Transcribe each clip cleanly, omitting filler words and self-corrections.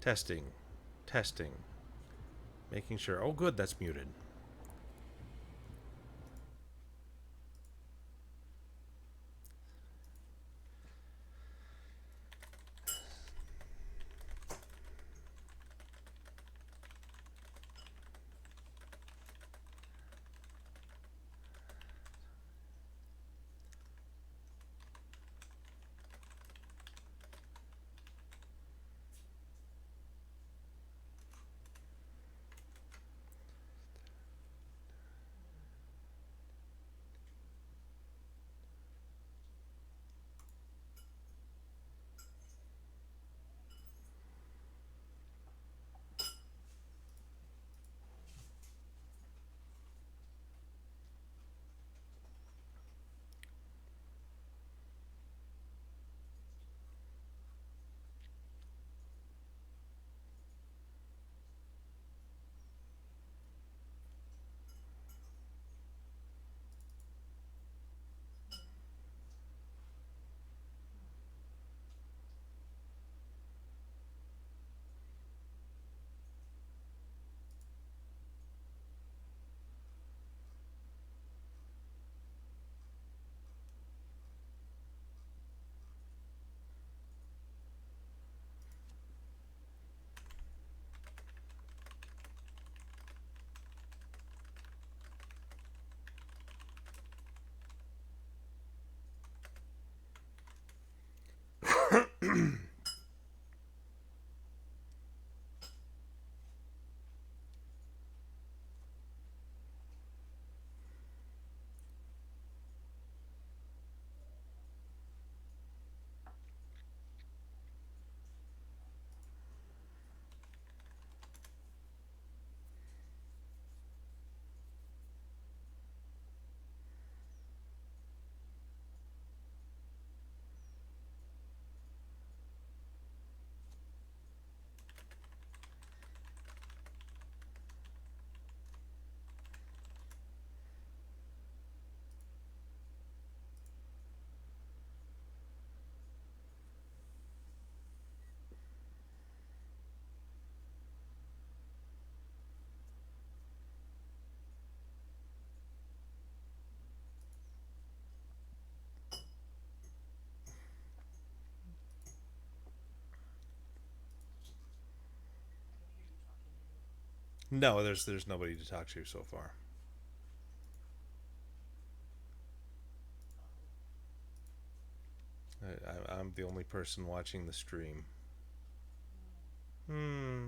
Testing. Testing. Making sure. Oh, good, that's muted. No, there's nobody to talk to so far. I'm the only person watching the stream. Hmm.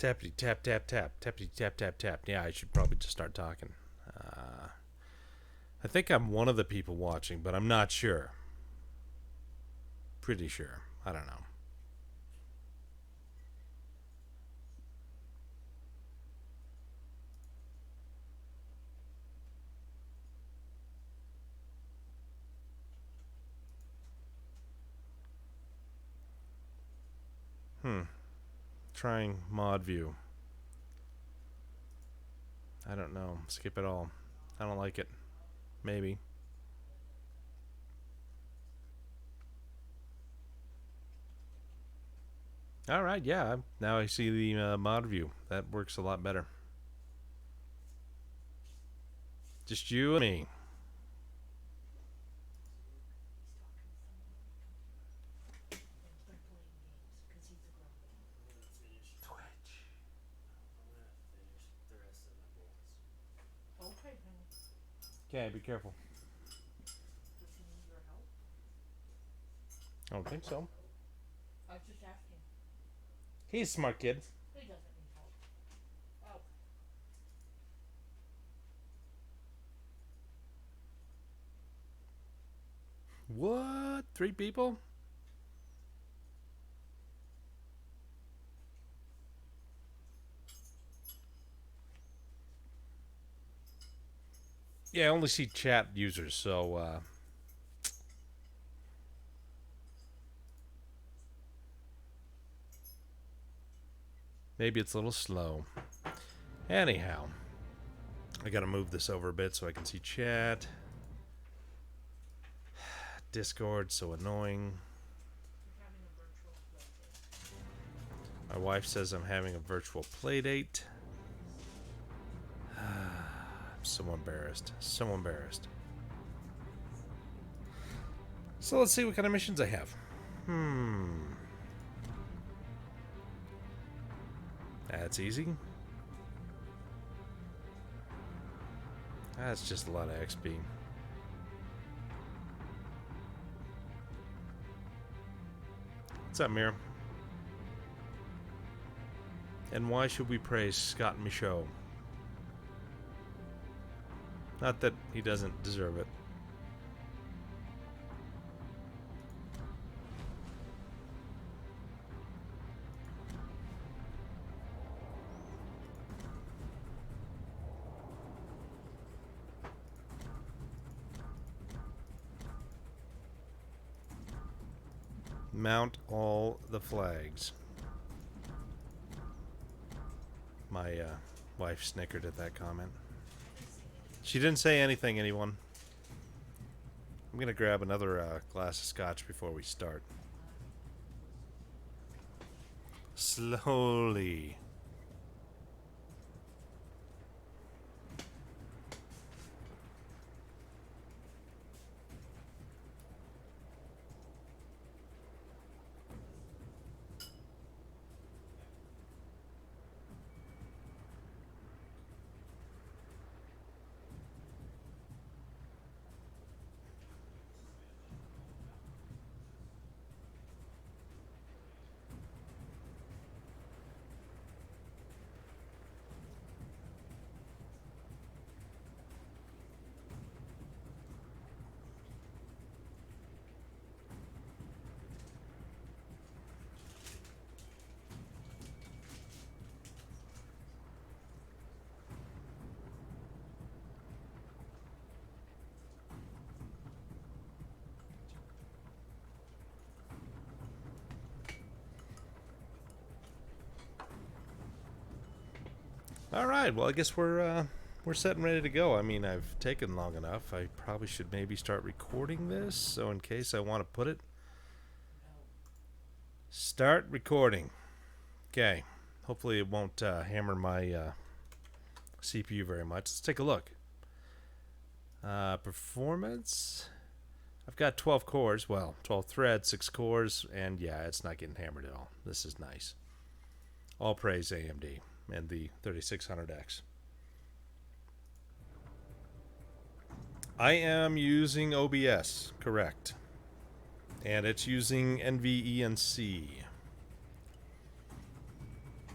Tappity tap tap tap. Tappity tap tap tap. Yeah, I should probably just start talking. I think I'm one of the people watching, but I'm not sure. Pretty sure. I don't know. Trying mod view. I don't know. Skip it all. I don't like it. Maybe. Alright, yeah. Now I see the mod view. That works a lot better. Just you and me. Okay, be careful. I don't think so. I was just asking. He's a smart kid. He doesn't need help. Oh. What? 3 people? Yeah, I only see chat users, so maybe it's a little slow. Anyhow, I gotta move this over a bit so I can see chat. Discord, so annoying. We're having a virtual play date. My wife says I'm having a virtual play date. I'm so embarrassed. So embarrassed. So let's see what kind of missions I have. That's easy. That's just a lot of XP. What's up, Mira? And why should we praise Scott Michaud? Not that he doesn't deserve it. Mount all the flags. My wife snickered at that comment. She didn't say anything, anyone. I'm gonna grab another glass of scotch before we start. Slowly. All right. Well, I guess we're set and ready to go. I mean, I've taken long enough. I probably should maybe start recording this, so in case I want to put it. Start recording. Okay. Hopefully it won't hammer my CPU very much. Let's take a look. Performance. I've got 12 cores. Well, 12 threads, 6 cores, and yeah, it's not getting hammered at all. This is nice. All praise AMD and the 3600X. I am using OBS, correct. And it's using NVENC.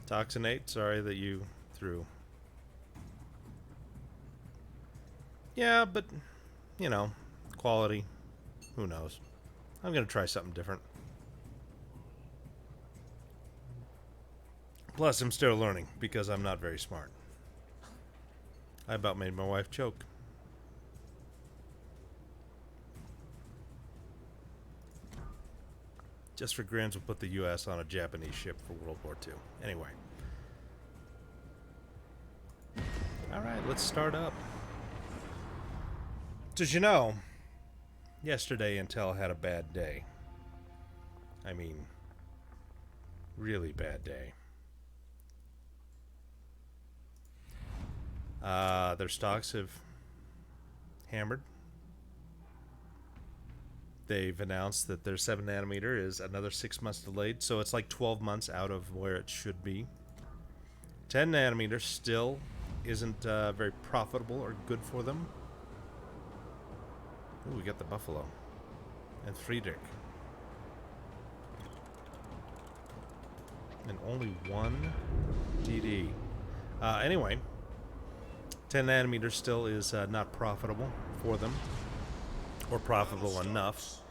Toxinate, sorry that you threw. Yeah, but, you know, quality, who knows. I'm going to try something different. Plus, I'm still learning because I'm not very smart. I about made my wife choke. Just for grins, we'll put the U.S. on a Japanese ship for World War II. Anyway. Alright, let's start up. Did you know, yesterday Intel had a bad day. I mean, really bad day. Their stocks have hammered. They've announced that their 7 nanometer is another 6 months delayed, so it's like 12 months out of where it should be. 10 nanometer still isn't very profitable or good for them. Ooh, we got the Buffalo. And Friedrich. And only one DD. Anyway, 10 nanometer still is not profitable for them. Or profitable enough.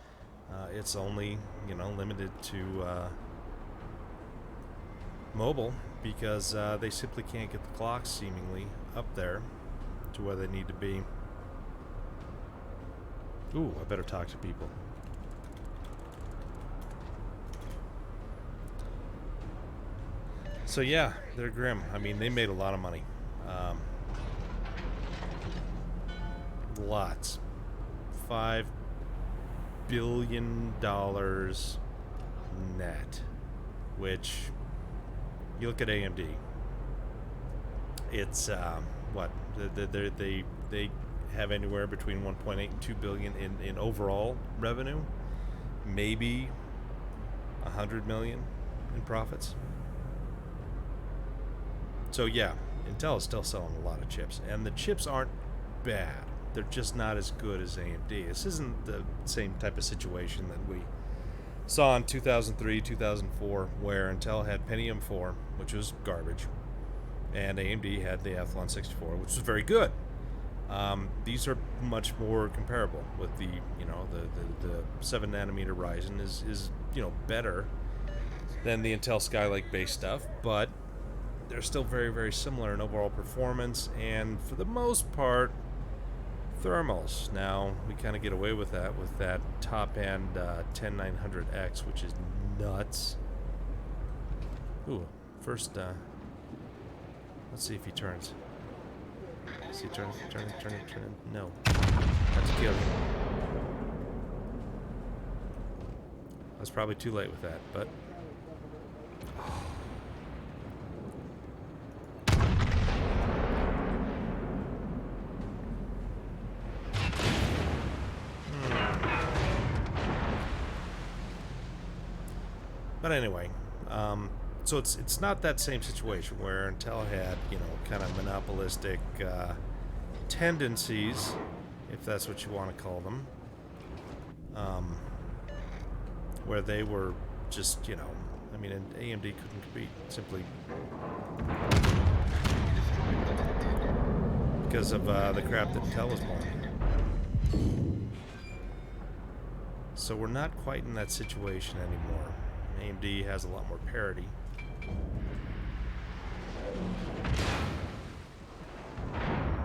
It's only, limited to mobile because they simply can't get the clocks seemingly up there to where they need to be. Ooh, I better talk to people. So yeah, they're grim. I mean, they made a lot of money. Lots. $5 billion net, which you look at AMD, it's what they have anywhere between 1.8 and 2 billion in overall revenue, maybe 100 million in profits. So yeah, Intel is still selling a lot of chips, and the chips aren't bad. They're just not as good as AMD. This isn't the same type of situation that we saw in 2003, 2004, where Intel had Pentium 4, which was garbage, and AMD had the Athlon 64, which was very good. These are much more comparable with the 7 nanometer Ryzen is better than the Intel Skylake based stuff, but they're still very, very similar in overall performance, and for the most part, thermals. Now, we kind of get away with that top-end 10900X, which is nuts. Ooh, first, let's see if he turns. See, turn. No. That's a kill. I was probably too late with that, but... But anyway, so it's not that same situation where Intel had, kind of monopolistic tendencies, if that's what you want to call them, where they were just, and AMD couldn't compete simply because of the crap that Intel was pulling. So we're not quite in that situation anymore. AMD has a lot more parity.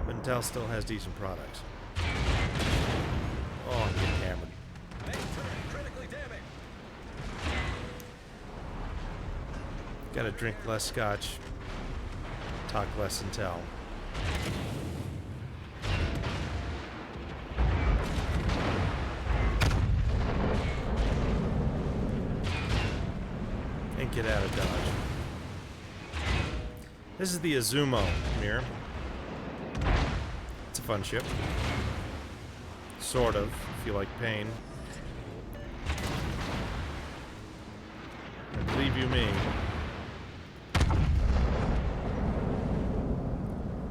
But Intel still has decent products. Oh, I'm getting hammered. Gotta drink less scotch, talk less Intel. Get out of Dodge. This is the Azumo mirror. It's a fun ship. Sort of, if you like pain. And believe you me,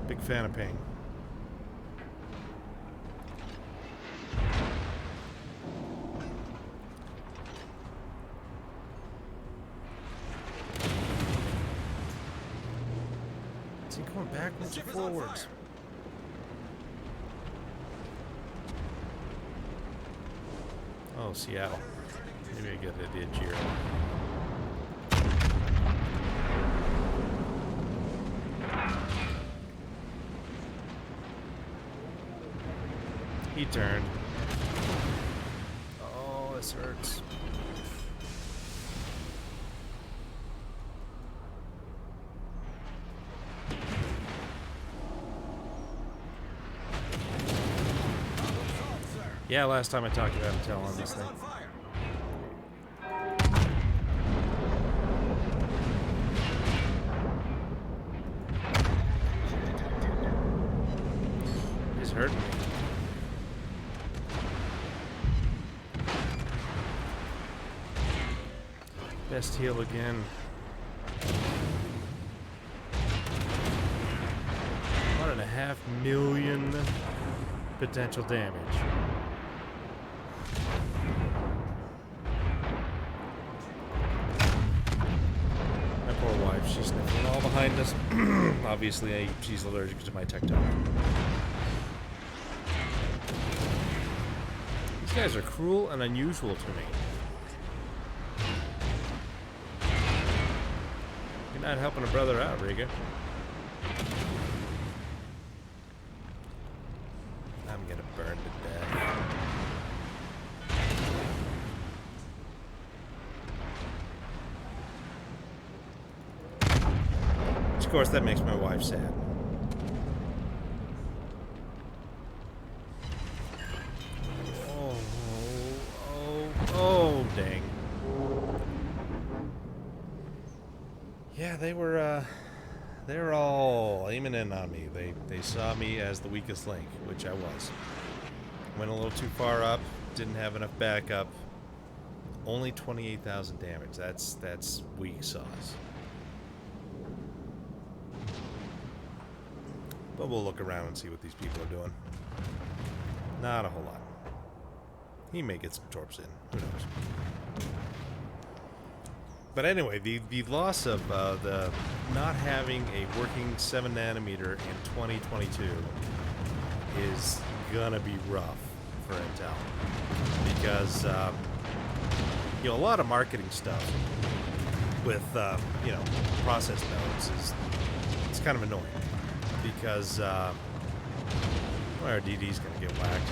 big fan of pain. going backwards or forwards? Oh, Seattle. Maybe I get an idea, Giro. He turned. Oh, this hurts. Yeah, last time I talked about Intel on this thing. He's hurting me. Best heal again. 1.5 million potential damage. My poor wife, she's sniffing all behind us. Obviously, she's allergic to my tectone. These guys are cruel and unusual to me. You're not helping a brother out, Riga. I'm gonna burn to death. Of course, that makes my wife sad. Oh, dang. Yeah, they were all aiming in on me. They saw me as the weakest link, which I was. Went a little too far up, didn't have enough backup. Only 28,000 damage. That's weak sauce. But we'll look around and see what these people are doing. Not a whole lot. He may get some torps in. Who knows? But anyway, the loss of the not having a working 7 nanometer in 2022 is gonna be rough for Intel, because you know, a lot of marketing stuff with you know, process nodes it's kind of annoying, because well, our DD's gonna get whacked.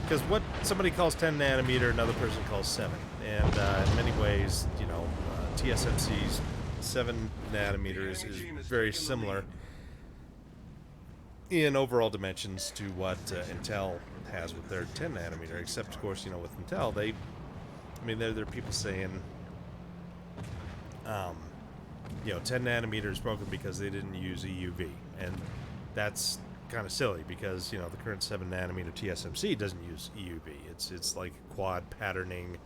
Because what somebody calls 10 nanometer, another person calls 7. And in many ways, you know, TSMC's 7 nanometers is very similar in overall dimensions to what Intel has with their 10 nanometer. Except, of course, you know, with Intel, I mean, there are people saying, you know, 10 nanometer is broken because they didn't use EUV. And that's kind of silly, because you know, the current 7 nanometer TSMC doesn't use EUV. It's like quad patterning,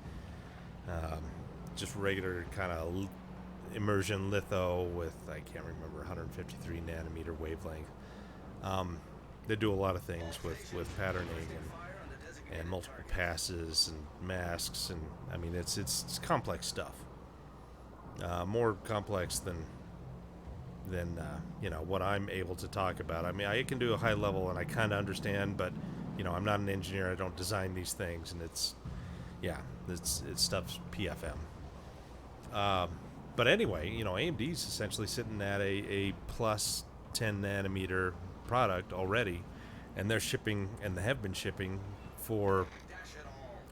just regular kind of immersion litho with, I can't remember, 153 nanometer wavelength. They do a lot of things with patterning and multiple passes and masks, and I mean, it's complex stuff. More complex than you know, what I'm able to talk about. I mean, I can do a high level and I kind of understand, but you know, I'm not an engineer. I don't design these things, and it's stuff's PFM. But anyway, you know, AMD's essentially sitting at a plus 10 nanometer product already, and they're shipping, and they have been shipping for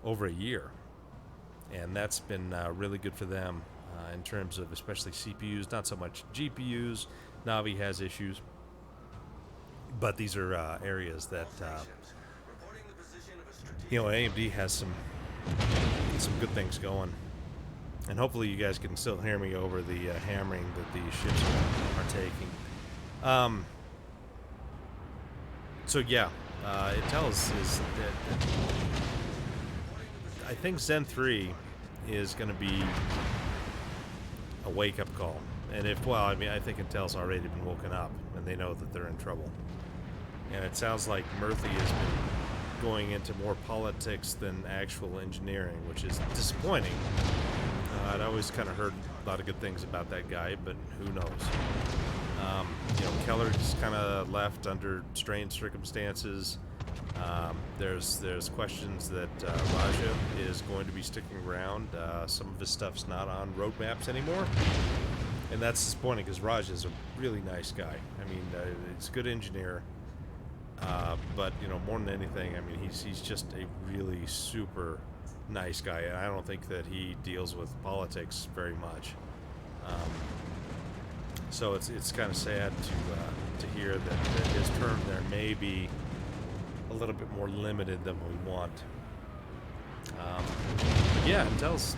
over a year, and that's been really good for them. In terms of especially CPUs, not so much GPUs. Navi has issues, but these are areas that you know, AMD has some good things going, and hopefully you guys can still hear me over the hammering that these ships are taking. So yeah, Intel is I think Zen 3 is going to be a wake-up call. And if, well, I mean, I think Intel's already been woken up, and they know that they're in trouble. And it sounds like Murthy has been going into more politics than actual engineering, which is disappointing. I'd always kind of heard a lot of good things about that guy, but who knows? Keller just kind of left under strange circumstances. There's questions that Raja is going to be sticking around. Some of his stuff's not on roadmaps anymore, and that's disappointing because Raja is a really nice guy. I mean, he's a good engineer, but more than anything, I mean, he's just a really super nice guy, and I don't think that he deals with politics very much. So it's kind of sad to hear that his term there may be a little bit more limited than we want. But yeah, Intel's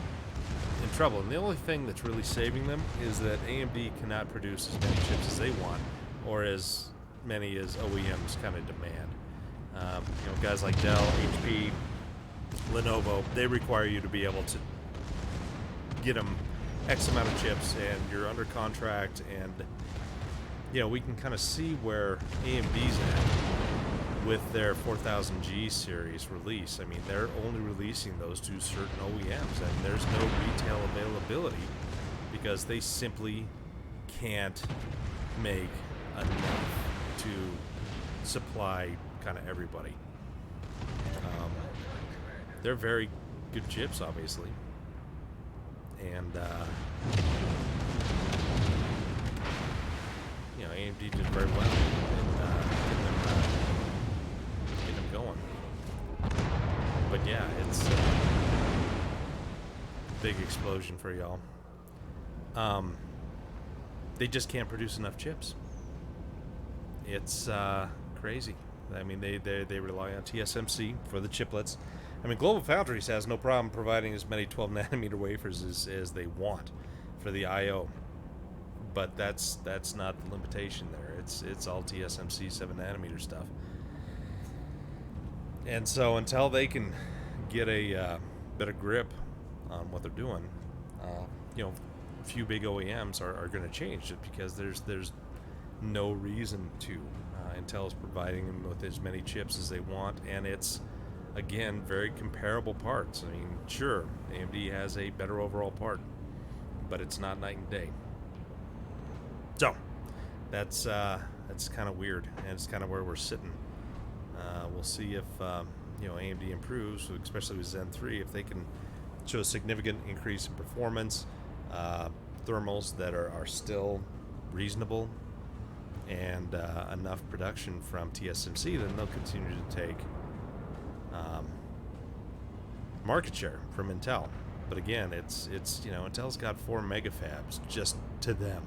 in trouble, and the only thing that's really saving them is that AMD cannot produce as many chips as they want, or as many as OEMs kind of demand. Guys like Dell, HP, Lenovo, they require you to be able to get them X amount of chips, and you're under contract, and we can kind of see where AMD's at with their 4000G series release. I mean, they're only releasing those to certain OEMs, and there's no retail availability because they simply can't make enough to supply kind of everybody. They're very good chips, obviously, and AMD did very well in getting them going. But yeah, it's a big explosion for y'all. They just can't produce enough chips. It's crazy. I mean, they rely on TSMC for the chiplets. I mean, GlobalFoundries has no problem providing as many 12 nanometer wafers as they want for the I/O, but that's not the limitation there. It's all TSMC 7 nanometer stuff. And so until they can get a better grip on what they're doing, a few big OEMs are going to change it because there's no reason to. Intel is providing them with as many chips as they want, and it's, again, very comparable parts. I mean, sure, AMD has a better overall part, but it's not night and day. So that's kind of weird, and it's kind of where we're sitting. We'll see if AMD improves, especially with Zen 3, if they can show a significant increase in performance, thermals that are still reasonable, and enough production from TSMC, then they'll continue to take market share from Intel. But again, it's Intel's got 4 megafabs just to them.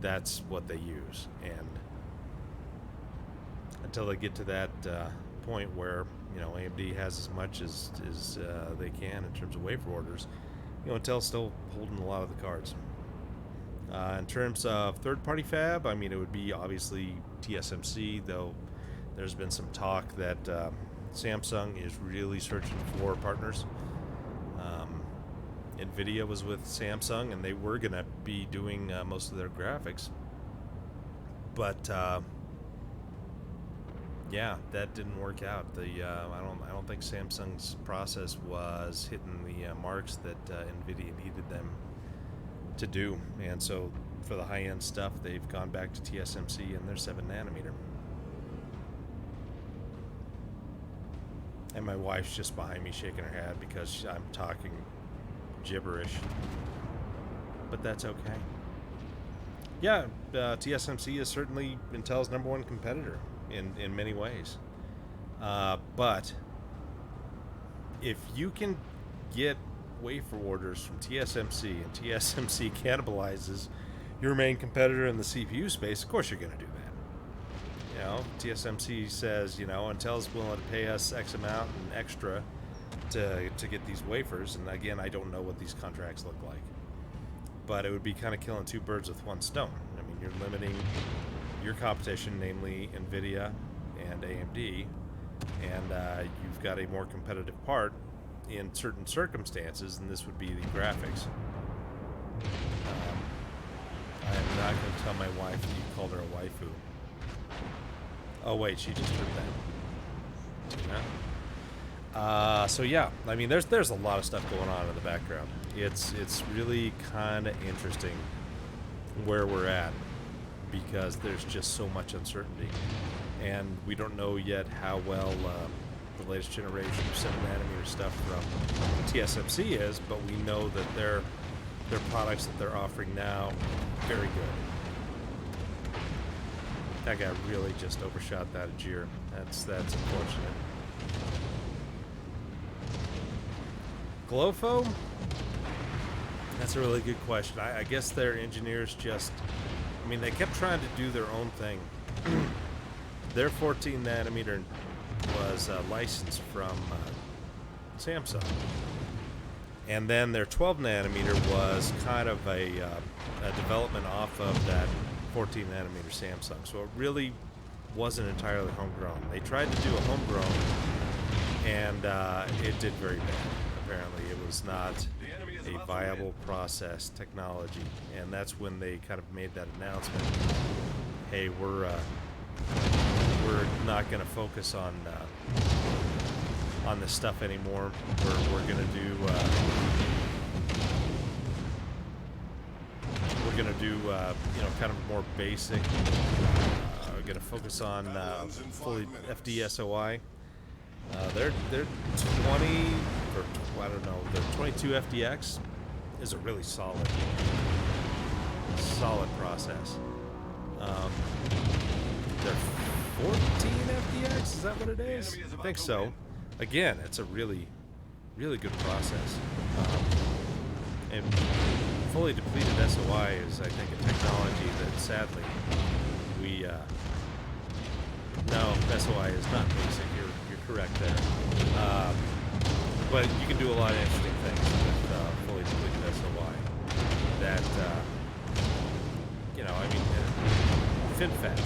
That's what they use, and until they get to that point where AMD has as much as they can in terms of wafer orders, Intel's still holding a lot of the cards. In terms of third-party fab, I mean, it would be obviously TSMC, though there's been some talk that Samsung is really searching for partners. NVIDIA was with Samsung, and they were going to be doing most of their graphics. But, yeah, that didn't work out. I don't think Samsung's process was hitting the marks that NVIDIA needed them to do, and so for the high-end stuff, they've gone back to TSMC and their 7 nanometer. And my wife's just behind me shaking her head because I'm talking gibberish, but that's okay. Yeah, TSMC is certainly Intel's #1 competitor in many ways, but if you can get wafer orders from TSMC, and TSMC cannibalizes your main competitor in the CPU space, of course you're going to do that. TSMC says, Intel's willing to pay us X amount and extra to get these wafers, and again, I don't know what these contracts look like, but it would be kind of killing 2 birds with 1 stone. I mean, you're limiting your competition, namely NVIDIA and AMD, and you've got a more competitive part in certain circumstances, and this would be the graphics. I'm not going to tell my wife that you called her a waifu. Oh wait, she just heard that. So yeah, I mean, there's a lot of stuff going on in the background. It's really kind of interesting where we're at because there's just so much uncertainty, and we don't know yet how well the latest generation of 7 nanometer stuff from TSMC is, but we know that their products that they're offering now very good. That guy really just overshot that Ajir. That's unfortunate. Glow foam? That's a really good question. I guess their engineers just, I mean, they kept trying to do their own thing. Their 14 nanometer was licensed from Samsung. And then their 12 nanometer was kind of a development off of that 14 nanometer Samsung. So it really wasn't entirely homegrown. They tried to do a homegrown, and it did very bad. Apparently, it was not a viable process technology, and that's when they kind of made that announcement. Hey, we're not going to focus on this stuff anymore. We're going to do kind of more basic. We're going to focus on fully FD-SOI. Their 20 or I don't know, the 22 FDX is a really solid process. Their 14 FDX, is that what it is? I think so. Again, it's a really good process. And fully depleted SOI is, I think, a technology that sadly we no, SOI is not basic. You're correct there. But you can do a lot of interesting things with fully depleted SOI. That I mean, FinFET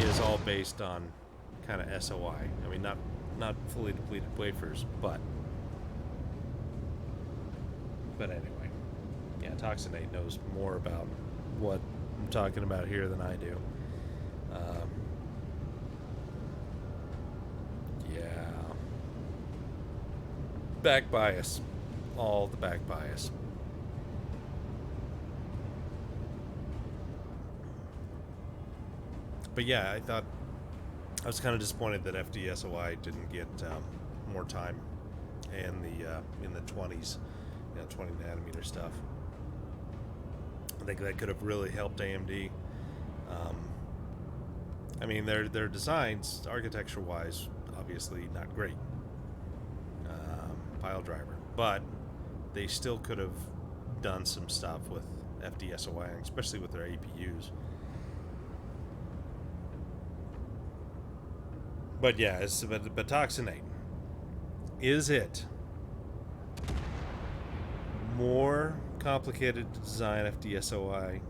is all based on kind of SOI. I mean, not fully depleted wafers, but anyway, yeah, Toxinate knows more about what I'm talking about here than I do. Yeah, back bias, all the back bias. But yeah, I was kind of disappointed that FD-SOI didn't get more time in the 20s, 20 nanometer stuff. I think that could have really helped AMD. I mean, their designs, architecture-wise, obviously not great. Pile driver, but they still could have done some stuff with FD-SOI, especially with their APUs. But yeah, but Toxinate, is it more complicated to design FD-SOI,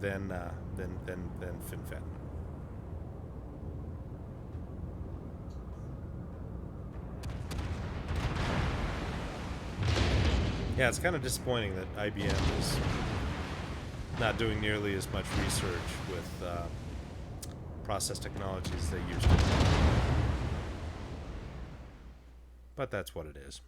than FinFET? Yeah, it's kind of disappointing that IBM is not doing nearly as much research with process technologies as they used to. But that's what it is.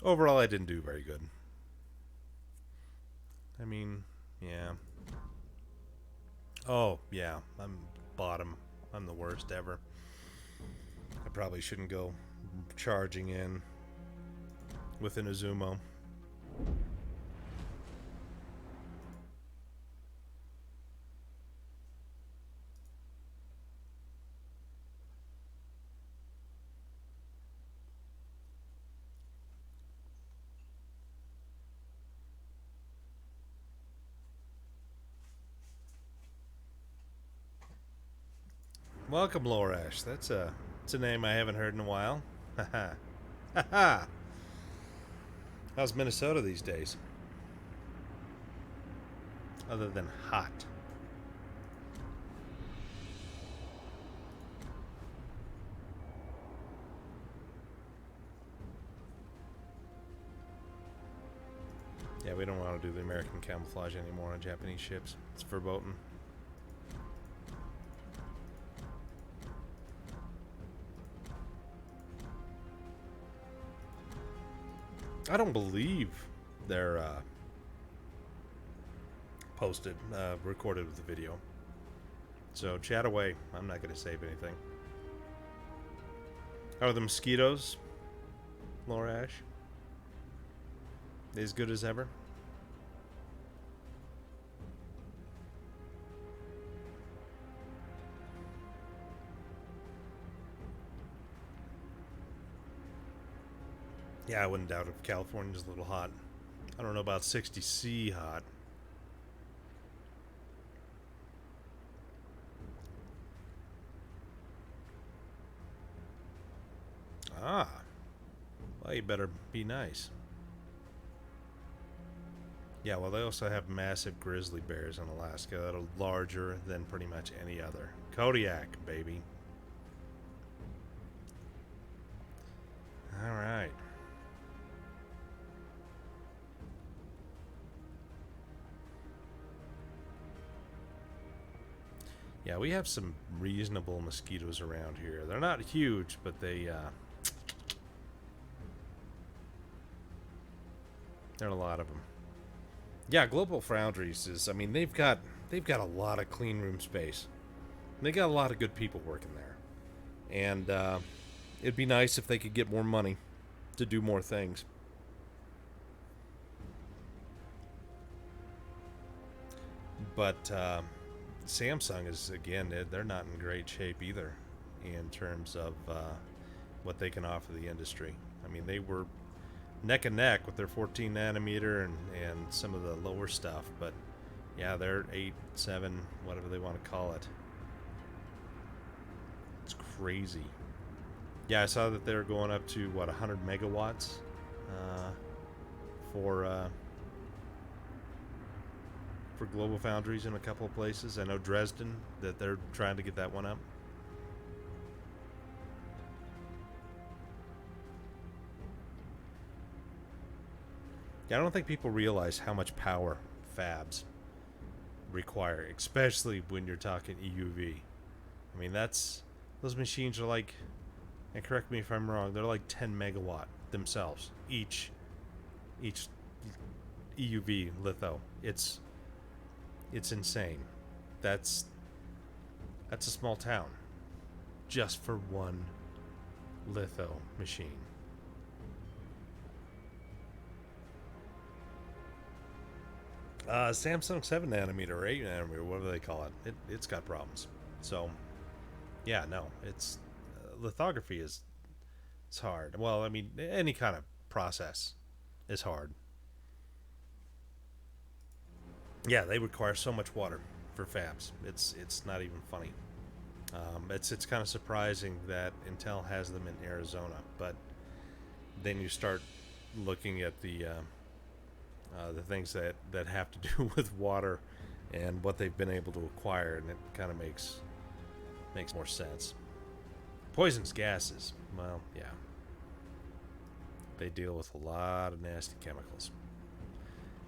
Overall, I didn't do very good. I mean, yeah. Oh, yeah, I'm bottom. I'm the worst ever. I probably shouldn't go charging in with an Azumo. Welcome, Lorash. That's a name I haven't heard in a while. Haha. Haha. How's Minnesota these days? Other than hot. Yeah, we don't want to do the American camouflage anymore on Japanese ships. It's verboten. I don't believe they're posted, recorded with the video. So chat away. I'm not going to save anything. How are the mosquitoes, Laura Ash? As good as ever? Yeah, I wouldn't doubt if California's a little hot. I don't know about 60C hot. Ah. Well, you better be nice. Yeah, well, they also have massive grizzly bears in Alaska that are larger than pretty much any other. Kodiak, baby. All right. Yeah, we have some reasonable mosquitoes around here. They're not huge, but there are a lot of them. Yeah, Global Foundries is, I mean, they've got a lot of clean room space. They got a lot of good people working there. And it'd be nice if they could get more money to do more things. But Samsung is, again, they're not in great shape either in terms of what they can offer the industry. I mean, they were neck and neck with their 14 nanometer and some of the lower stuff, but yeah, they're 8, 7, whatever they want to call it. It's crazy. Yeah, I saw that they're going up to, what, 100 megawatts for Global Foundries in a couple of places. I know Dresden, that they're trying to get that one up. Yeah, I don't think people realize how much power fabs require, especially when you're talking EUV. I mean, those machines are like, and correct me if I'm wrong, they're like 10 megawatt themselves, each EUV litho. It's insane. That's a small town just for one litho machine. Samsung 7 nanometer or 8 nanometer, whatever they call it, it's got problems. So, yeah, no, it's lithography it's hard. Well, I mean, any kind of process is hard. Yeah, they require so much water for fabs. It's not even funny. It's kind of surprising that Intel has them in Arizona, but then you start looking at the things that have to do with water and what they've been able to acquire, and it kind of makes more sense. Poisonous gases, well, yeah, they deal with a lot of nasty chemicals.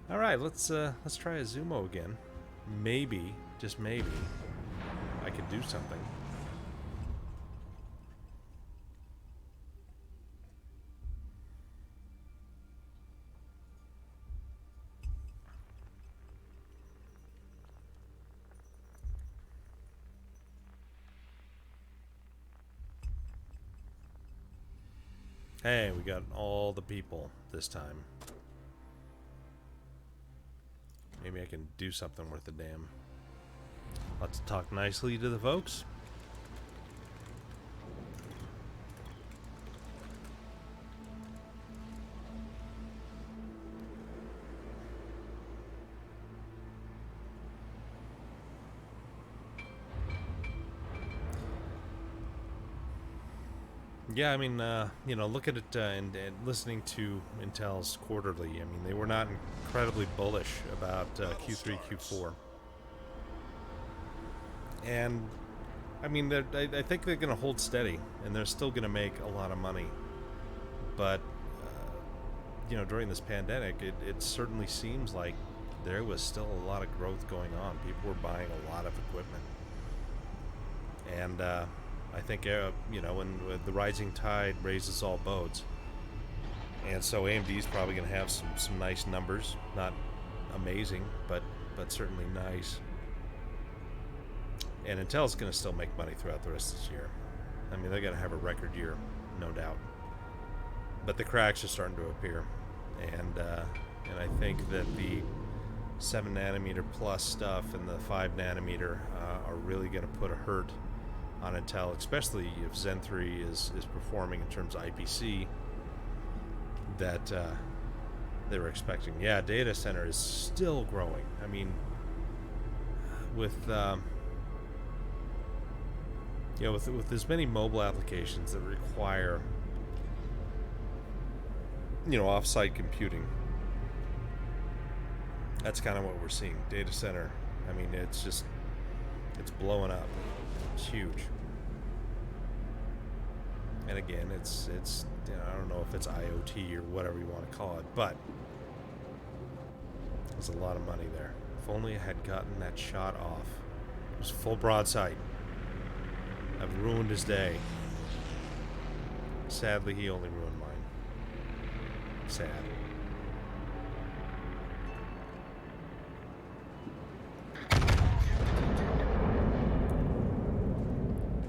All right, let's try a Zumo again. Maybe, just maybe, I could do something. Hey, we got all the people this time. Maybe I can do something worth a damn. Let's talk nicely to the folks. Yeah, I mean, look at it and listening to Intel's quarterly. I mean, they were not incredibly bullish about Q3, Q4. And, I mean, I think they're going to hold steady, and they're still going to make a lot of money. But you know, during this pandemic, it certainly seems like there was still a lot of growth going on. People were buying a lot of equipment. And I think, you know, when the rising tide raises all boats. And so AMD's probably going to have some nice numbers. Not amazing, but certainly nice. And Intel's going to still make money throughout the rest of this year. I mean, they're going to have a record year, no doubt. But the cracks are starting to appear. And I think that the 7 nanometer plus stuff and the 5 nanometer are really going to put a hurt on Intel, especially if Zen 3 is performing in terms of IPC that they were expecting. Yeah, data center is still growing. I mean, with you know, with as many mobile applications that require, you know, off-site computing, that's kind of what we're seeing. Data center, I mean, it's blowing up. It's huge. And again, it's you know, I don't know if it's IoT or whatever you want to call it, but there's a lot of money there. If only I had gotten that shot off. It was full broadside. I've ruined his day. Sadly, he only ruined mine. Sad.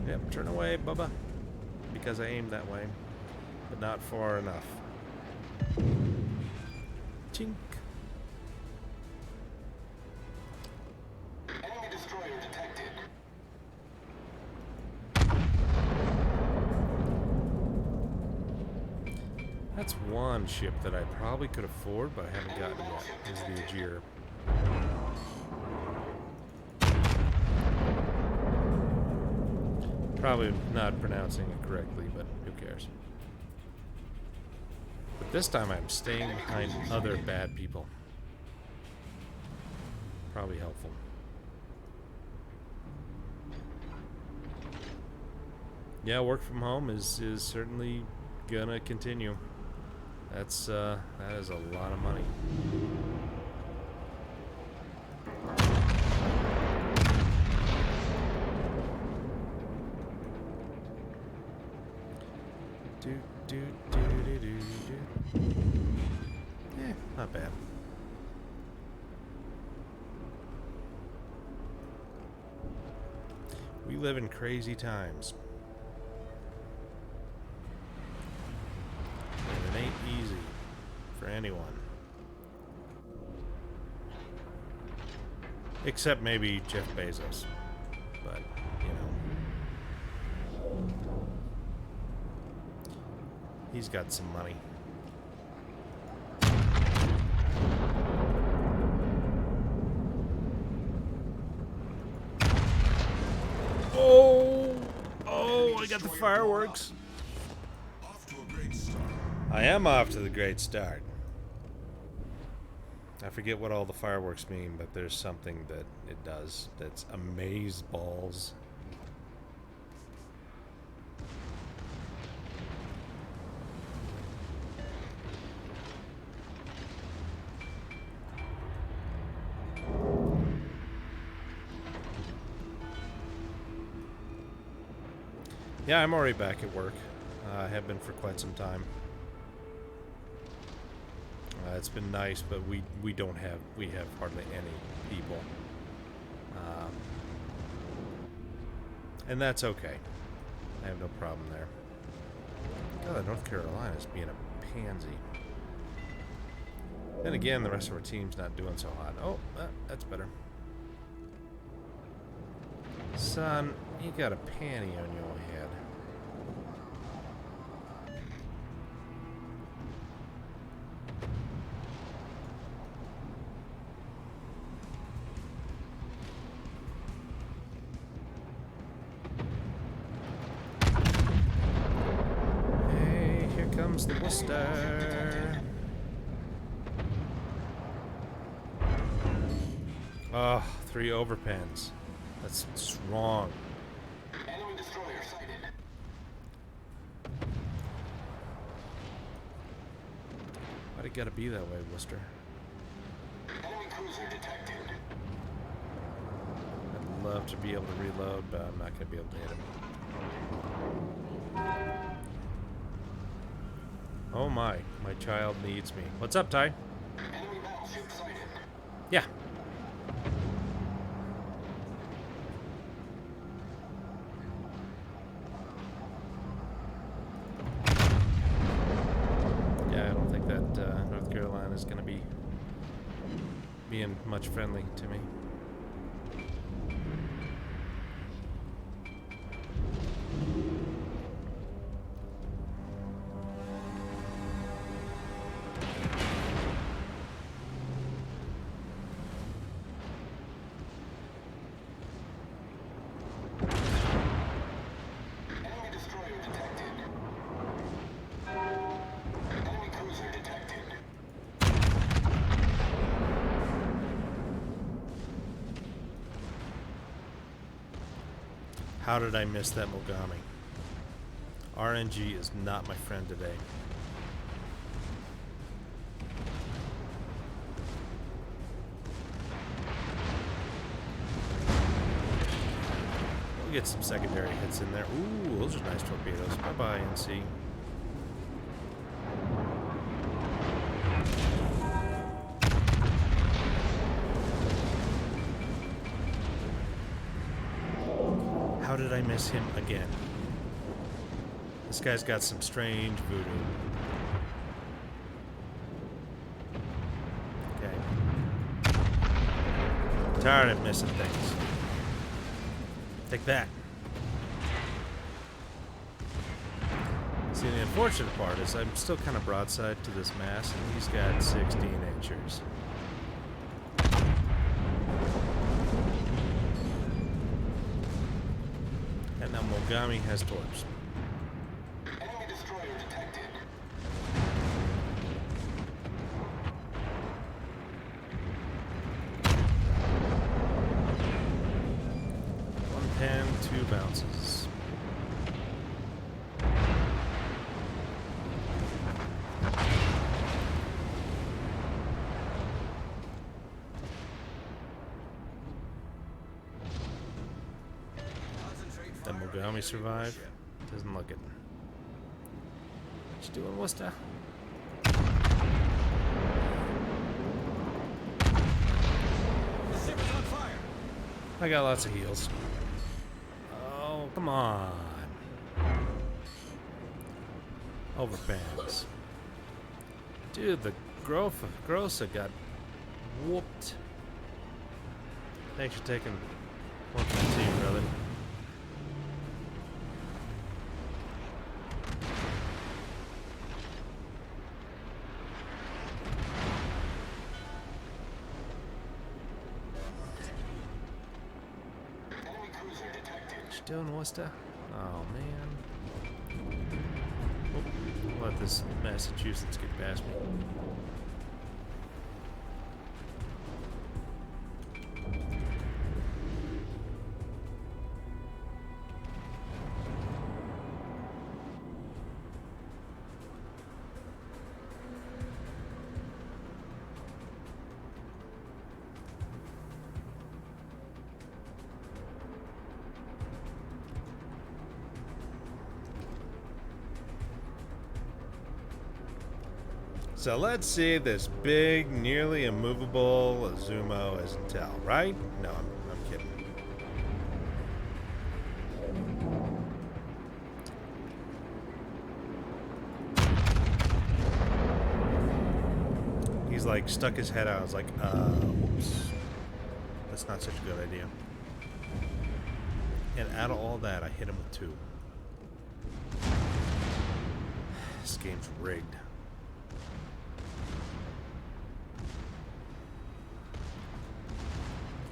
Yep, turn away, Bubba. Because I aimed that way, but not far enough. Chink. Enemy destroyer detected. That's one ship that I probably could afford, but I haven't gotten yet. Is the Aegir. Probably not pronouncing it correctly, but who cares? But this time I'm staying behind other bad people. Probably helpful. Yeah, work from home is certainly gonna continue. That is a lot of money. Yeah, not bad. We live in crazy times. And it ain't easy for anyone. Except maybe Jeff Bezos. But, you know, he's got some money. Oh, I got the fireworks. Off to a great start. I am off to the great start. I forget what all the fireworks mean, but there's something that it does that's amaze balls. Yeah, I'm already back at work. I have been for quite some time. It's been nice, but we have hardly any people, and that's okay. I have no problem there. God, North Carolina's being a pansy. Then again, the rest of our team's not doing so hot. Oh, that's better. Son, you got a panty on your head. Hey, here comes the Worcester. Oh, 3 overpens. That's strong. Enemy destroyer sighted. Why Why'd it gotta be that way, Worcester? Enemy cruiser detected. I'd love to be able to reload, but I'm not gonna be able to hit him. Oh my child needs me. What's up, Ty? Enemy battleship sighted. Yeah. Yeah, I don't think that North Carolina is going to be being much friendly to me. Enemy destroyer detected. Enemy cruiser detected. How did I miss that Mogami? RNG is not my friend today. We'll get some secondary hits in there. Ooh, those are nice torpedoes. Bye-bye, NC. How did I miss him again? This guy's got some strange voodoo. Okay. Tired of missing things. Take that. See, the unfortunate part is I'm still kind of broadside to this mass, and he's got 16 inchers. And now Mogami has torps. Enemy destroyer detected. One pen, two bounces. Did Mogami survive? Doesn't look it. What you doing, Worcester? The ship is on fire. I got lots of heals. Oh, come on. Overpans. Dude, the Grossa got whooped. Thanks for taking one for the team, brother. Enemy cruiser detected. What you doing, Worcester? Oh, man. Oh, let this Massachusetts get past me. So let's see this big, nearly immovable Azumo as Intel, right? No, I'm kidding. He's like stuck his head out. I was like, whoops. That's not such a good idea. And out of all that, I hit him with 2. This game's rigged.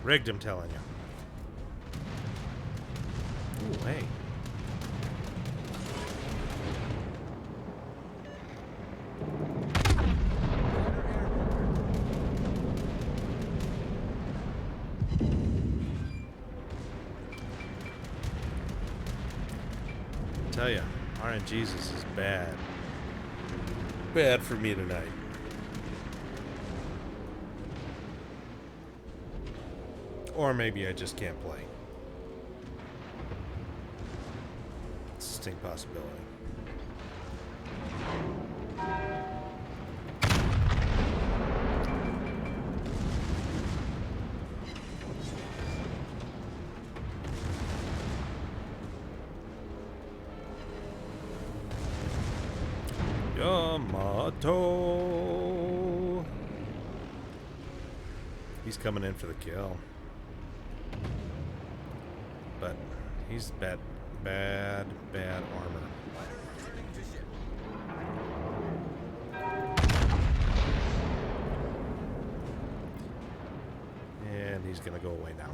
Rigged, I'm telling you. Ooh, hey. Tell ya, RNGesus is bad. Bad for me tonight. Or maybe I just can't play. It's a distinct possibility. Yamato. He's coming in for the kill. But he's bad armor. And he's gonna go away now.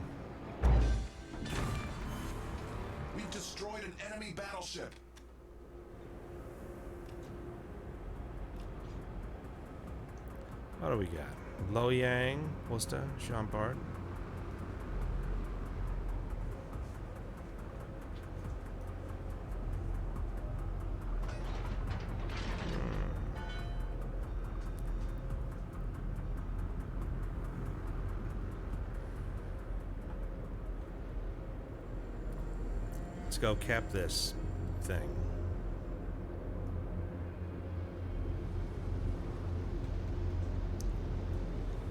We've destroyed an enemy battleship. What do we got? Loyang, Worcester, Champard. Let's go cap this thing.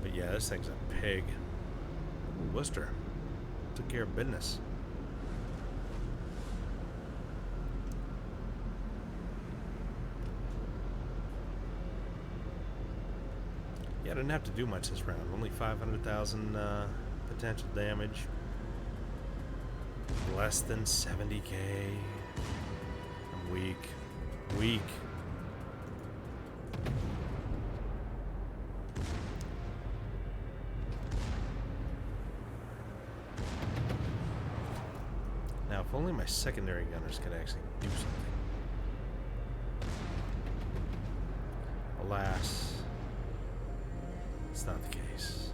But yeah, this thing's a pig. Ooh, Worcester took care of business. Yeah, I didn't have to do much this round. Only 500,000 potential damage. Less than 70k. I'm weak. Weak. Now, if only my secondary gunners could actually do something. Alas, it's not the case.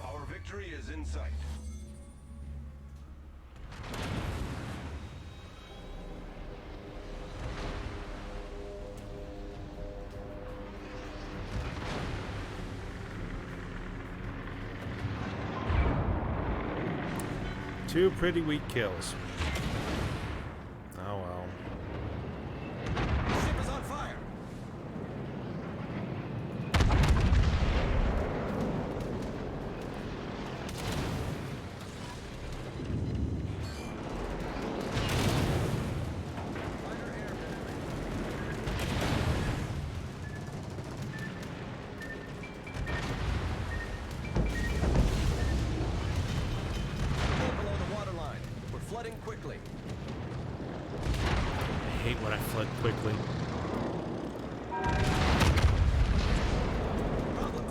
Our victory is in sight. Two pretty weak kills. Oh well. Ship is on fire. Below the waterline. We're flooding quickly. I hate when I flood quickly.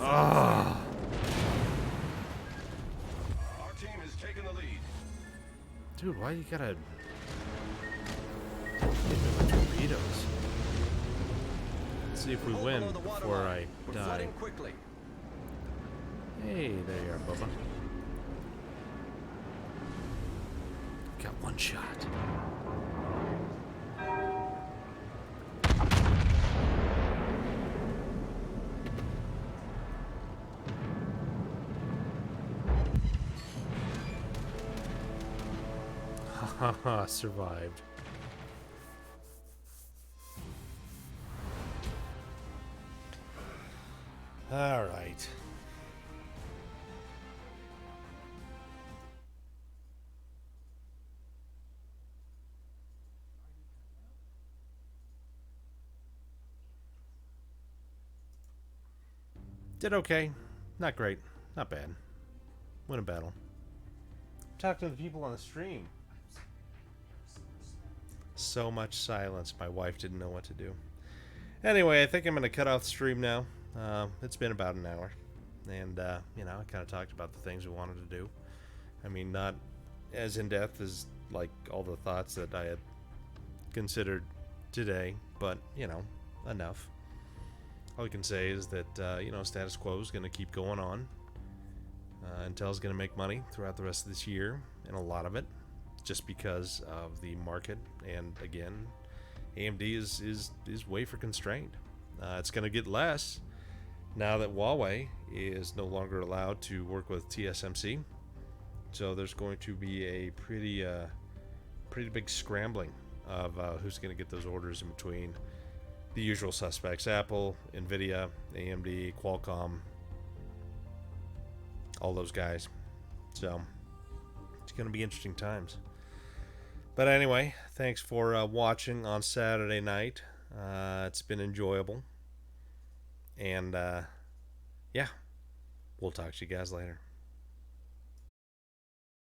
Ah. Our team has taken the lead. Dude, why you gotta hit me with torpedoes? Let's see if we win Below the before waterline. I We're die. flooding quickly. Hey, there you are, Bubba. Got one shot. Haha, survived. All right. Did okay. Not great. Not bad. Win a battle. Talk to the people on the stream. So much silence. My wife didn't know what to do. Anyway, I think I'm going to cut off the stream now. It's been about an hour. And, you know, I kind of talked about the things we wanted to do. I mean, not as in-depth as, like, all the thoughts that I had considered today. But, you know, enough. All I can say is that, you know, status quo is going to keep going on. Intel's going to make money throughout the rest of this year, and a lot of it just because of the market. And again, AMD is wafer constrained. It's going to get less now that Huawei is no longer allowed to work with TSMC. So there's going to be a pretty big scrambling of who's going to get those orders in between the usual suspects: Apple, Nvidia, AMD, Qualcomm, all those guys. So it's going to be interesting times. But anyway, thanks for watching on Saturday night. It's been enjoyable. And yeah, we'll talk to you guys later.